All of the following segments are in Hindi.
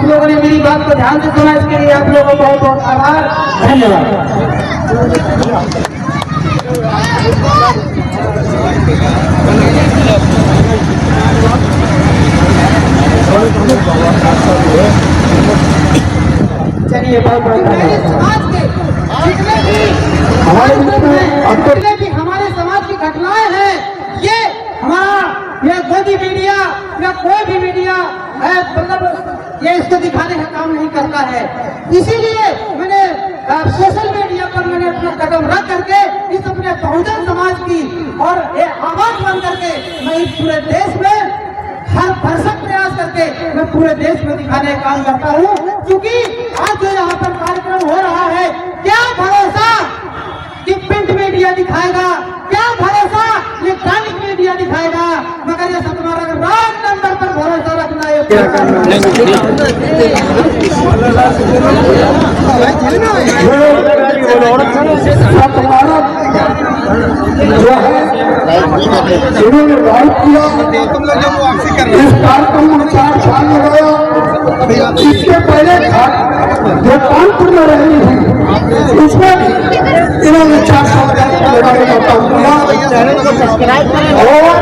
आप लोगों ने मेरी बात को ध्यान से सुना, इसके लिए आप लोगों को बहुत बहुत आभार, धन्यवाद। चलिए बहुत बहुत जितने भी हमारे समाज की घटनाएं हैं, ये हमारा यह गोदी मीडिया या कोई भी मीडिया है, मतलब ये इसको दिखाने का काम नहीं करता है। इसीलिए मैंने सोशल मीडिया पर मैंने अपना कदम रख करके इस अपने बहुजन समाज की और ये आवाज बन करके मैं इस पूरे देश में हर भरसक प्रयास करके मैं पूरे देश में दिखाने का काम करता हूँ। क्योंकि आज जो यहाँ पर कार्यक्रम हो रहा है, क्या भरोसा कि प्रिंट मीडिया दिखाएगा, क्या भरोसा इलेक्ट्रॉनिक मीडिया दिखाएगा, मगर ये सब हमारा रात नंबर पर भरोसा रखना है। इन्होंने राइट किया, इस कार्यक्रम में 4 साल लगाया। इसके पहले जो कानपुर में रही थी उसमें इन्होंने 4 साल लगाने का काम किया। और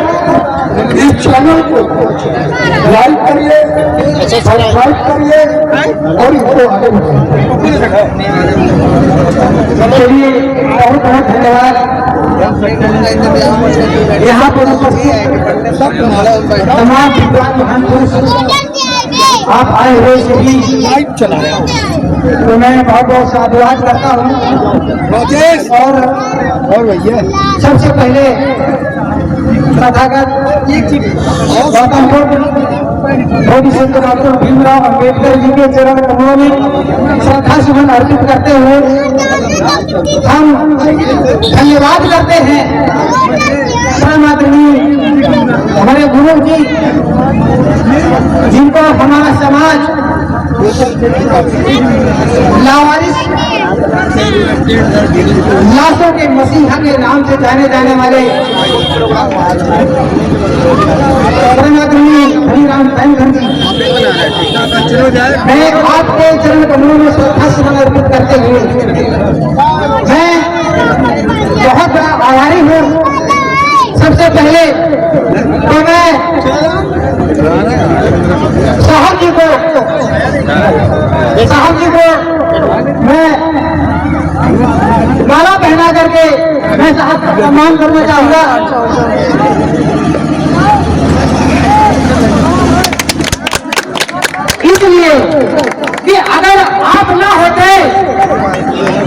इस चैनल को लाइक करिए, सब्सक्राइब करिए और इसको आगे बढ़ाइए। चलिए बहुत बहुत धन्यवाद। यहाँ पर तमाम विद्वान महान पुरुष आप आए हुए सभी लाइव चला रहे हैं, तो मैं बहुत बहुत साधुवाद करता हूँ। और भैया सबसे पहले तथागत गौतम बुद्ध डॉक्टर भीमराव अम्बेडकर जी के चरण कमलों में श्रद्धा सुमन अर्पित करते हुए हम धन्यवाद करते हैं हमारे गुरु जी, जिनको हमारा समाज लावारिस लाशों के मसीहा के नाम से जाने जाने वाले हरिराम धनखड़ जी, मैं आपके चरण कमलों में श्रद्धा सुमन अर्पित करते हुए मैं बहुत आभारी हूँ। सबसे पहले तो मैं साहब जी को मैं माला पहना करके मैं साहब का सम्मान करना चाहूंगा। इसलिए कि अगर आप ना होते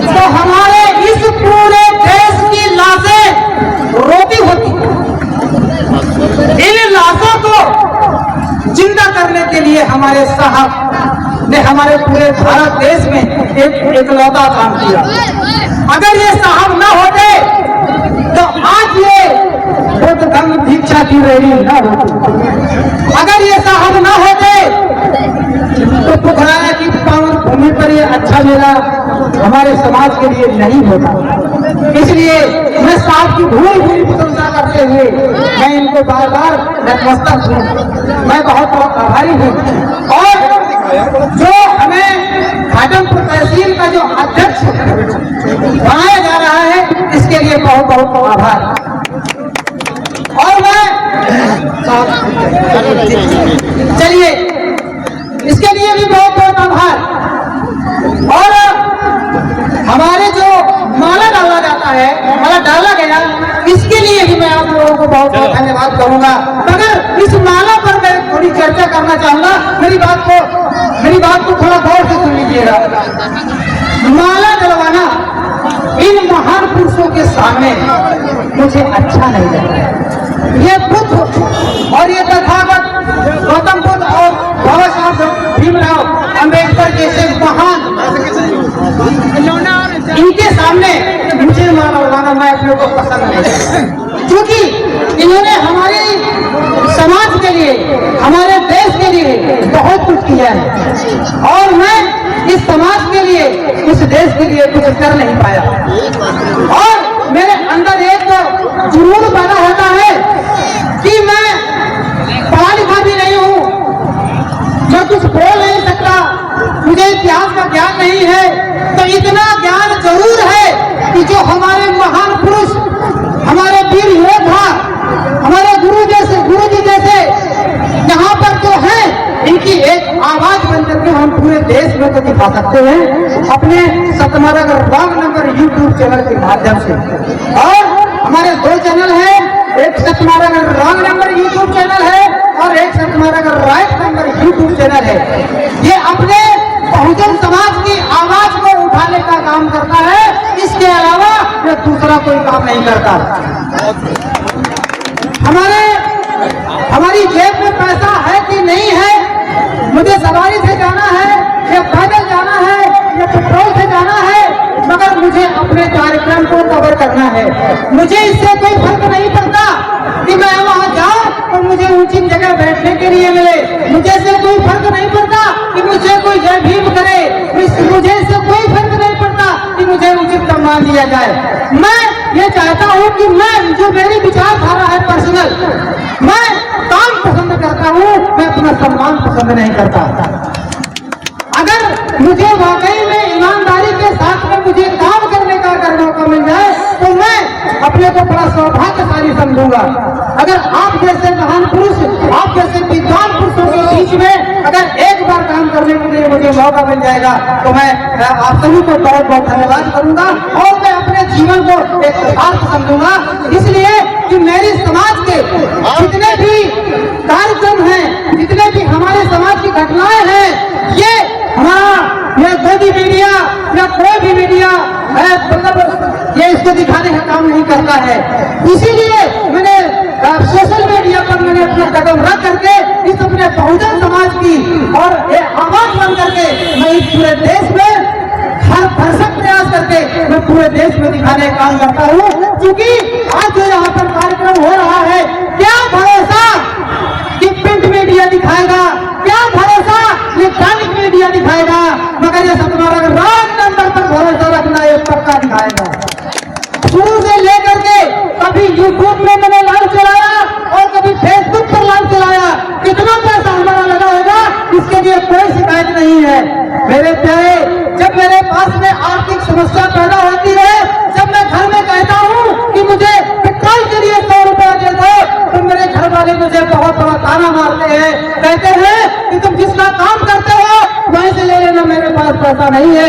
तो हमारे इस पूरे देश की लाशें रोती होती। इन लाशों को जिंदा करने के लिए हमारे साहब ने हमारे पूरे भारत देश में एक एकलौता काम किया। अगर ये साहब ना होते तो आज ये बुद्ध धम्म दीक्षा की रैली ना होती। अगर ये साहब ना होते तो पोखराया की पावन भूमि पर ये अच्छा मेला हमारे समाज के लिए नहीं होता। इसलिए मैं साहब की भूल भूल प्रशंसा करते हुए मैं इनको बार बार नतमस्तक हूँ। मैं बहुत बहुत आभारी हूँ। और जो हमें घाटमपुर तहसील का जो अध्यक्ष बनाया जा रहा है, इसके लिए बहुत बहुत आभार। और मैं चलिए इसके लिए भी बहुत बहुत आभार। और हमारे जो माला डाला जाता है, माला डाला गया, इसके लिए भी मैं आप लोगों को बहुत बहुत धन्यवाद करूंगा। मगर इस माला पर मैं थोड़ी चर्चा करना चाहूंगा। मेरी बात को थोड़ा गौर से सुन लीजिएगा। माला डलवाना इन महान पुरुषों के सामने मुझे अच्छा नहीं लगता। ये बुद्ध और ये तथागत गौतम बुद्ध और बाबा साहब भीमराव अम्बेडकर जैसे महान, इनके सामने मुझे माला डलवाना मैं अपने को पसंद नहीं, क्योंकि इन्होंने हमारे समाज के लिए, हमारे देश के लिए बहुत कुछ किया है। और मैं इस समाज के लिए, इस देश के लिए कुछ कर नहीं पाया। और मेरे अंदर एक जुनून पैदा होता है कि मैं पढ़ा लिखा भी नहीं हूँ, मैं कुछ बोल नहीं सकता, इतिहास का ज्ञान नहीं है तो इतना ज्ञान जरूर है कि जो हमारे महान पुरुष, हमारे वीर योद्धा, हमारे गुरु जी जैसे यहाँ पर जो है, इनकी एक आवाज बन करके हम पूरे देश में तो दिखा सकते हैं अपने सतमार्ग रॉन्ग नंबर यूट्यूब चैनल के माध्यम से। और हमारे दो चैनल हैं, एक सतमार्ग रॉन्ग नंबर यूट्यूब चैनल है और एक सतमार्ग राइट नंबर यूट्यूब चैनल है। ये अपने बहुजन समाज की आवाज को उठाने का काम करता है, इसके अलावा ये दूसरा कोई काम नहीं करता। हमारी जेब में पैसा है कि नहीं है, मुझे सवारी से जाना है या पैदल जाना है या पेट्रोल से जाना है, मगर मुझे अपने कार्यक्रम को कवर करना है। मुझे इससे कोई फर्क नहीं पड़ता कि मैं वहां जाऊं और मुझे उचित जगह बैठने के लिए मिले। मुझे इससे कोई फर्क नहीं पड़ता कि मुझे कोई जय भीम करे, मुझे इससे कोई फर्क नहीं पड़ता कि मुझे उचित सम्मान दिया जाए। मैं ये चाहता हूँ कि मैं जो मेरी विचारधारा है पर्सनल, मैं काम पसंद करता हूँ, मैं अपना सम्मान पसंद नहीं करता। अगर मुझे वाकई में ईमानदारी के साथ में मुझे काम करने का अगर मौका मिल जाए तो मैं अपने को बड़ा सौभाग्यशाली समझूंगा। अगर आप जैसे महान पुरुष, आप जैसे विद्वान पुरुषों के बीच में अगर एक बार काम करने के लिए मुझे मौका मिल जाएगा तो मैं आप सभी को बहुत बहुत धन्यवाद करूंगा और मैं अपने जीवन को एक यथार्थ समझूंगा। इसलिए कि मेरी समाज के जितने भी कार्यक्रम हैं, जितने भी हमारे समाज की घटनाएं हैं, ये हमारा यह गोदी मीडिया या कोई भी मीडिया है, मतलब ये इसको दिखाने का काम नहीं करता है। इसीलिए मैंने सोशल मीडिया पर मैंने अपना कदम रख करके इस अपने बहुजन समाज की और ये आवाज बन करके मैं इस पूरे देश में हर भरसक प्रयास करके मैं पूरे देश में दिखाने का काम करता हूँ। क्योंकि आज जो यहाँ पर कार्यक्रम हो रहा है, क्या भरोसा कि प्रिंट मीडिया दिखाएगा, क्या भरोसा इलेक्ट्रॉनिक मीडिया दिखाएगा, मगर ये सतमार्ग रॉन्ग नंबर पर भरोसा रखना ये पक्का दिखाएगा। शुरू से लेकर के कभी यूट्यूब में मैंने लाइव चलाया और कभी फेसबुक पर लाइव चलाया, कितना पैसा हमारा लगा होगा इसके लिए कोई शिकायत नहीं है। मेरे प्यारे, जब मेरे पास में आर्थिक समस्या पैदा होती है, जब मैं घर में कहता हूँ कि मुझे पेट्रोल के लिए 100 रुपया दे दो, तो मेरे घर वाले मुझे बहुत बड़ा ताना मारते हैं, कहते हैं कि तुम जिसका काम करते हो वहीं से ले लेना, मेरे पास पैसा नहीं है।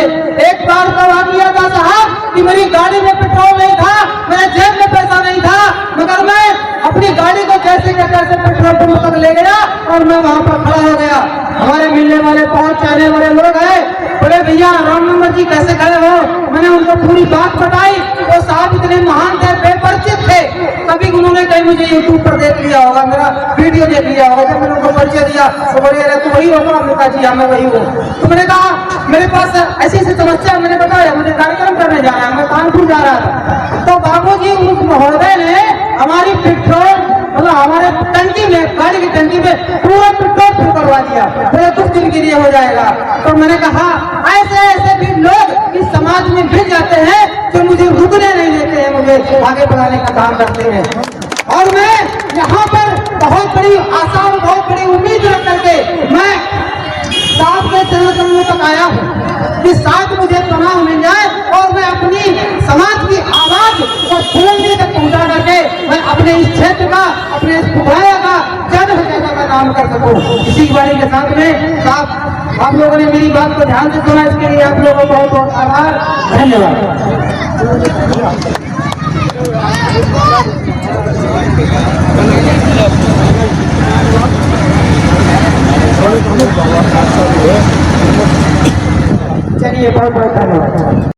एक बार तो आ गया था साहब कि मेरी गाड़ी में पेट्रोल नहीं था, मेरे जेब में पैसा नहीं था, मगर मैं अपनी गाड़ी को कैसे पेट्रोल पंप तक ले गया और मैं वहां पर खड़ा हो गया। हमारे मिलने वाले पहुंच चाहने वाले लोग हैं, बोले भैया राम नंबर जी कैसे खड़े हो? मैंने उनको पूरी बात बताई। वो साहब इतने महान थे, बेपरिचित थे, तभी उन्होंने कहीं मुझे यूट्यूब पर देख लिया होगा, मेरा वीडियो देख लिया होगा। जब मैंने उनको परिचय दिया तो बोले अरे तू वही होगा? हमने कहा जी हाँ मैं वही हूँ। तो मैंने कहा मेरे पास ऐसी समस्या, मैंने बताया मुझे कार्यक्रम करने जा रहा है, मैं कानपुर जा रहा था। तो बाबू जी उस महोदय ने हमारी पेट्रोल मतलब हमारे टंकी में, गाड़ी की टंकी में पूरा पेट्रोल फिल करवा दिया, पूरे कुछ दिन के लिए हो जाएगा। तो मैंने कहा ऐसे ऐसे भी लोग इस समाज में भिड़ जाते हैं जो मुझे रुकने नहीं देते हैं, मुझे आगे बढ़ाने का काम करते हैं। और मैं यहाँ पर बहुत बड़ी आशा और बहुत बड़ी उम्मीद रख करके मैं साहब के चरण तक आया हूँ कि शायद मुझे तनाव मिल जाए और मैं अपनी समाज की आवाज को बुलंदी तक पहुंचा करके मैं अपने इस क्षेत्र का, अपने इस पुराया का ज्यादा से ज्यादा मैं काम कर सकूं। इसी बारी के साथ में साहब आप लोगों ने मेरी बात को ध्यान से सुना, इसके लिए आप लोगों को बहुत बहुत आभार, धन्यवाद। चलिए बहुत बहुत धन्यवाद।